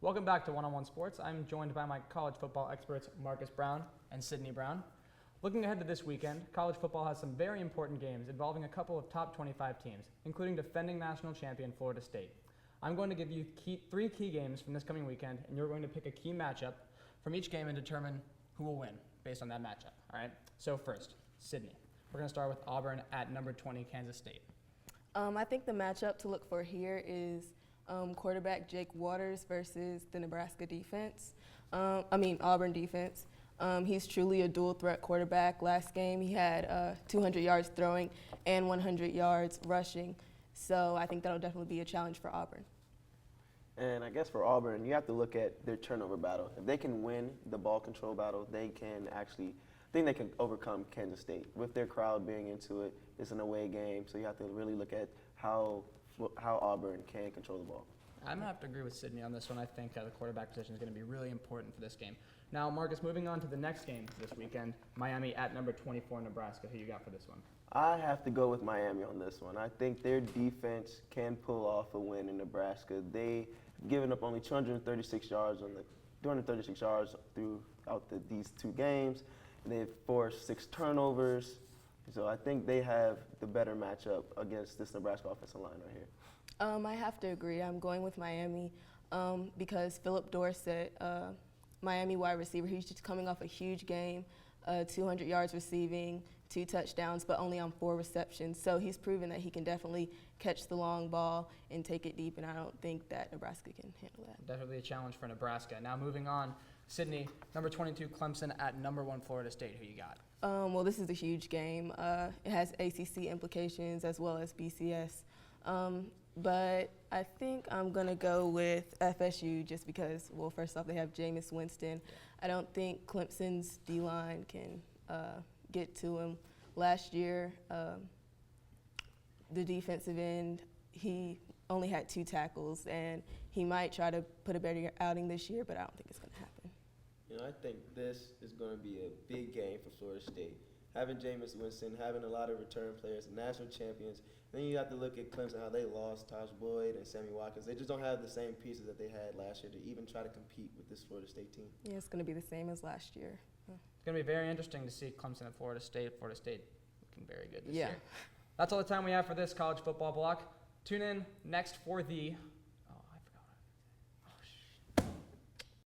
Welcome back to One-on-One Sports. I'm joined by my college football experts, Marcus Brown and Sydney Brown. Looking ahead to this weekend, college football has some very important games involving a couple of top 25 teams, including defending national champion Florida State. I'm going to give you three key games from this coming weekend, and you're going to pick a key matchup from each game and determine who will win based on that matchup. All right? So first, Sydney. We're going to start with Auburn at number 20, Kansas State. I think the matchup to look for here is quarterback Jake Waters versus the Nebraska defense. Auburn defense. He's truly a dual threat quarterback. Last game he had 200 yards throwing and 100 yards rushing. So I think that'll definitely be a challenge for Auburn. And I guess for Auburn, you have to look at their turnover battle. If they can win the ball control battle, they can overcome Kansas State. With their crowd being into it, it's an away game, so you have to really look at how Auburn can control the ball. I'm going to have to agree with Sydney on this one. I think the quarterback position is going to be really important for this game. Now, Marcus, moving on to the next game this weekend, Miami at number 24, Nebraska. Who you got for this one? I have to go with Miami on this one. I think their defense can pull off a win in Nebraska. They've given up only 236 yards throughout these two games. They've forced 6 turnovers. So I think they have the better matchup against this Nebraska offensive line right here. I have to agree. I'm going with Miami because Philip Dorsett, Miami wide receiver, he's just coming off a huge game, 200 yards receiving, 2 touchdowns, but only on 4 receptions. So he's proven that he can definitely catch the long ball and take it deep, and I don't think that Nebraska can handle that. Definitely a challenge for Nebraska. Now moving on, Sydney, number 22, Clemson at number 1, Florida State. Who you got? Well, this is a huge game. It has ACC implications as well as BCS. But I think I'm going to go with FSU just because, well, first off, they have Jameis Winston. I don't think Clemson's D-line can get to him. Last year, the defensive end, he only had 2 tackles, and he might try to put a better outing this year, but I don't think it's going to happen. I think this is going to be a big game for Florida State. Having Jameis Winston, having a lot of return players, national champions. Then you have to look at Clemson, how they lost Taj Boyd and Sammy Watkins. They just don't have the same pieces that they had last year to even try to compete with this Florida State team. Yeah, it's going to be the same as last year. It's going to be very interesting to see Clemson at Florida State. Florida State looking very good this Yeah. year. That's all the time we have for this college football block. Tune in next for the